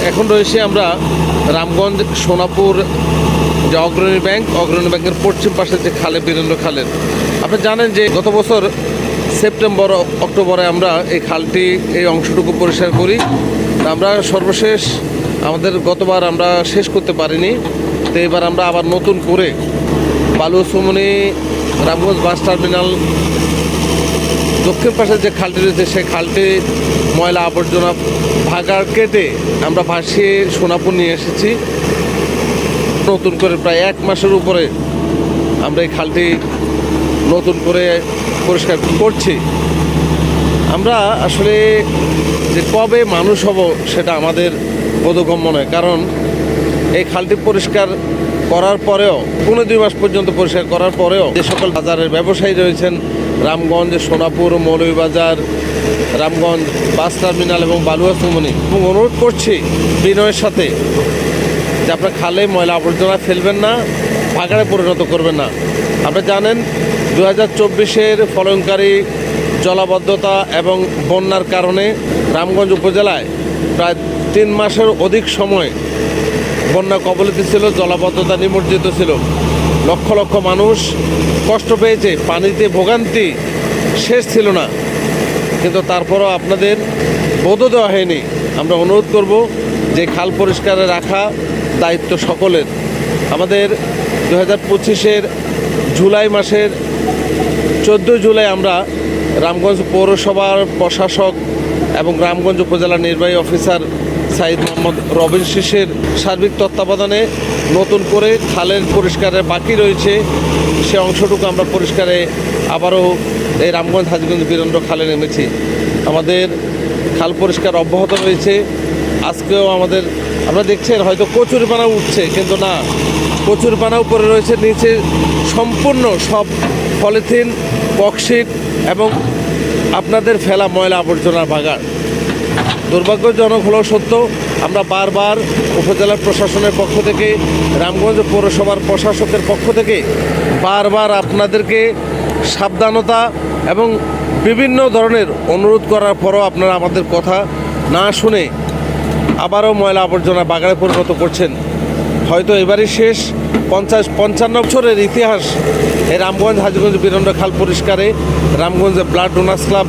এখন রয়েছে আমরা রামগঞ্জ সোনাপুর যে অগ্রণী ব্যাংকের পশ্চিম পাশে যে খালে বীরেন্দ্র খালের, আপনি জানেন যে গত বছর সেপ্টেম্বর অক্টোবরে আমরা এই খালটি এই অংশটুকু পরিষ্কার করি। আমরা সর্বশেষ আমাদের গতবার আমরা শেষ করতে পারিনি, তো এবার আমরা আবার নতুন করে বালুচুমনি রামগঞ্জ বাস টার্মিনাল দক্ষিণ পাশে যে খালটি রয়েছে সেই খালটি ময়লা আবর্জনা ভাগাড় কেটে আমরা ভাসিয়ে সোনাপুর নিয়ে এসেছি। নতুন করে প্রায় 1 মাসের উপরে আমরা এই খালটি নতুন করে পরিষ্কার করছি। আমরা আসলে যে কবে মানুষ হব সেটা আমাদের বোধগম্য নয়, কারণ এই খালটি পরিষ্কার করার পরেও 15-2 মাস পর্যন্ত পরিষ্কার করার পরেও যে সকল বাজারের ব্যবসায়ী রয়েছেন রামগঞ্জ, সোনাপুর, মৌলভীবাজার, রামগঞ্জ বাস টার্মিনাল এবং বালুয়াচুমনি, এবং অনুরোধ করছি বিনয়ের সাথে যে আপনার খালে ময়লা আবর্জনা ফেলবেন না, ভাগাড়ে পরিণত করবেন না। আপনি জানেন 2024-এর ফলনকারী জলাবদ্ধতা এবং বন্যার কারণে রামগঞ্জ উপজেলায় প্রায় 3 মাসের অধিক সময় বন্যা কবলিত ছিল, জলাবদ্ধতা নিমজ্জিত ছিল। লক্ষ লক্ষ মানুষ কষ্ট পেয়েছে, পানিতে ভোগান্তি শেষ ছিল না, কিন্তু তারপরও আপনাদের বোধ দেওয়া হয়নি। আমরা অনুরোধ করব যে খাল পরিষ্কারে রাখা দায়িত্ব সকলের। আমাদের 2025-এর জুলাই মাসের 14 জুলাই আমরা রামগঞ্জ পৌরসভার প্রশাসক এবং রামগঞ্জ উপজেলা নির্বাহী অফিসার সাইদ মোহাম্মদ রবিন শীষের সার্বিক তত্ত্বাবধানে নতুন করে খালের পরিষ্কারের বাকি রয়েছে সে অংশটুকু আমরা পরিষ্কারে আবারও এই রামগঞ্জ হাজীগঞ্জ বীরেন্দ্র খালে নেমেছি। আমাদের খাল পরিষ্কার অব্যাহত রয়েছে। আজকেও আমাদের আমরা দেখছেন হয়তো কচুরিপানা উঠছে, কিন্তু না, কচুরিপানাও পড়ে রয়েছে নিচে সম্পূর্ণ সব পলিথিন, বক্সিট এবং আপনাদের ফেলা ময়লা আবর্জনার ভাগাড়। দুর্ভাগ্যজনক হলেও সত্য, আমরা বারবার উপজেলার প্রশাসনের পক্ষ থেকে, রামগঞ্জ পৌরসভার প্রশাসকের পক্ষ থেকে বারবার আপনাদেরকে সাবধানতা এবং বিভিন্ন ধরনের অনুরোধ করার পরও আপনারা আমাদের কথা না শুনে আবারও ময়লা আবর্জনা ভাগাড়ে পরিণত করছেন। হয়তো এবারই শেষ। 50-55 বছরের ইতিহাস এই রামগঞ্জ হাজীগঞ্জ বীরেন্দ্র খাল পরিষ্কারে রামগঞ্জ ব্লাড ডোনার্স ক্লাব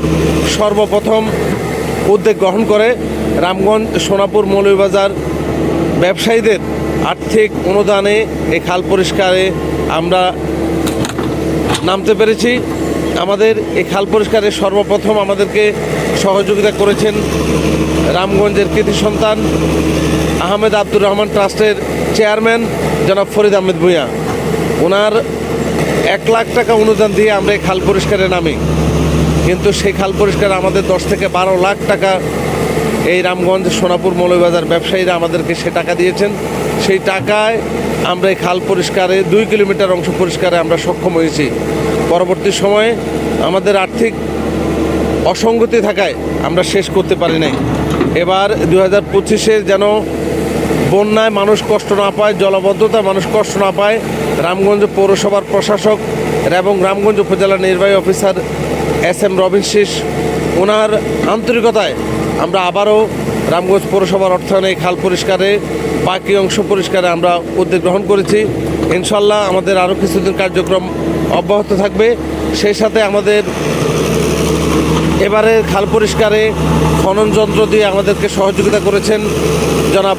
সর্বপ্রথম উদ্যোগ গ্রহণ করে রামগঞ্জ, সোনাপুর, মৌলভীবাজার ব্যবসায়ীদের আর্থিক অনুদানে এই খাল পরিষ্কারে আমরা নামতে পেরেছি। আমাদের এই খাল পরিষ্কারে সর্বপ্রথম আমাদেরকে সহযোগিতা করেছেন রামগঞ্জের কৃতি সন্তান আহমেদ আব্দুর রহমান ট্রাস্টের চেয়ারম্যান জনাব ফরিদ আহমেদ ভূঁইয়া। ওনার 1 লাখ টাকা অনুদান দিয়ে আমরা এই খাল পরিষ্কারে নামি, কিন্তু সেই খাল পরিষ্কারে আমাদের 10 থেকে 12 লাখ টাকা এই রামগঞ্জ, সোনাপুর, মৌলভীবাজার ব্যবসায়ীরা আমাদেরকে সে টাকা দিয়েছেন। সেই টাকায় আমরা এই খাল পরিষ্কারে 2 কিলোমিটার অংশ পরিষ্কারে আমরা সক্ষম হয়েছি। পরবর্তী সময়ে আমাদের আর্থিক অসঙ্গতি থাকায় আমরা শেষ করতে পারি নাই। এবার 2025-এ যেন বন্যায় মানুষ কষ্ট না পায়, জলাবদ্ধতায় মানুষ কষ্ট না পায়, রামগঞ্জ পৌরসভার প্রশাসক এবং রামগঞ্জ উপজেলা নির্বাহী অফিসার SM রবিন শীষ ওনার আন্তরিকতায় আমরা আবারও রামগঞ্জ পৌরসভার অর্থায়নে খাল পরিষ্কারে বাকি অংশ পরিষ্কারে আমরা উদ্যোগ গ্রহণ করেছি। ইনশাল্লাহ আমাদের আরও কিছুদিন কার্যক্রম অব্যাহত থাকবে। সেই সাথে আমাদের এবারে খাল পরিষ্কারে খনন যন্ত্র দিয়ে আমাদেরকে সহযোগিতা করেছেন জনাব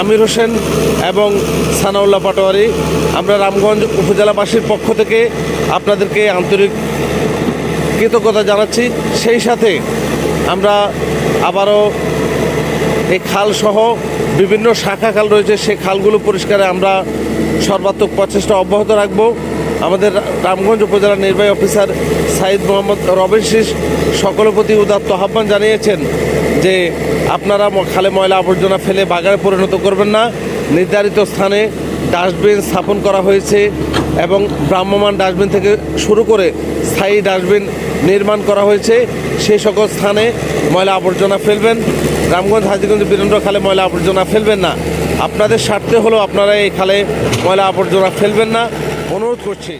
আমির হোসেন এবং সানাউল্লাহ পাটোয়ারি। আমরা রামগঞ্জ উপজেলাবাসীর পক্ষ থেকে আপনাদেরকে আন্তরিক কৃতজ্ঞতা জানাচ্ছি। সেই সাথে আমরা আবারও এই খালসহ বিভিন্ন শাখা খাল রয়েছে, সেই খালগুলো পরিষ্কারে আমরা সর্বাত্মক প্রচেষ্টা অব্যাহত রাখব। আমাদের রামগঞ্জ উপজেলা নির্বাহী অফিসার সাইদ মোহাম্মদ রবিন শীষ সকলের প্রতি উদাত্ত আহ্বান জানিয়েছেন যে আপনারা খালে ময়লা আবর্জনা ফেলে ভাগাড়ে পরিণত করবেন না। নির্ধারিত স্থানে ডাস্টবিন স্থাপন করা হয়েছে এবং ভ্রাম্যমাণ ডাস্টবিন থেকে শুরু করে স্থায়ী ডাস্টবিন নির্মাণ করা হয়েছে। সেই সকল স্থানে ময়লা আবর্জনা ফেলবেন। রামগঞ্জ হাজীগঞ্জ বীরেন্দ্র খালে ময়লা আবর্জনা ফেলবেন না। আপনাদের স্বার্থে হলেও আপনারা এই খালে ময়লা আবর্জনা ফেলবেন না, অনুরোধ করছি।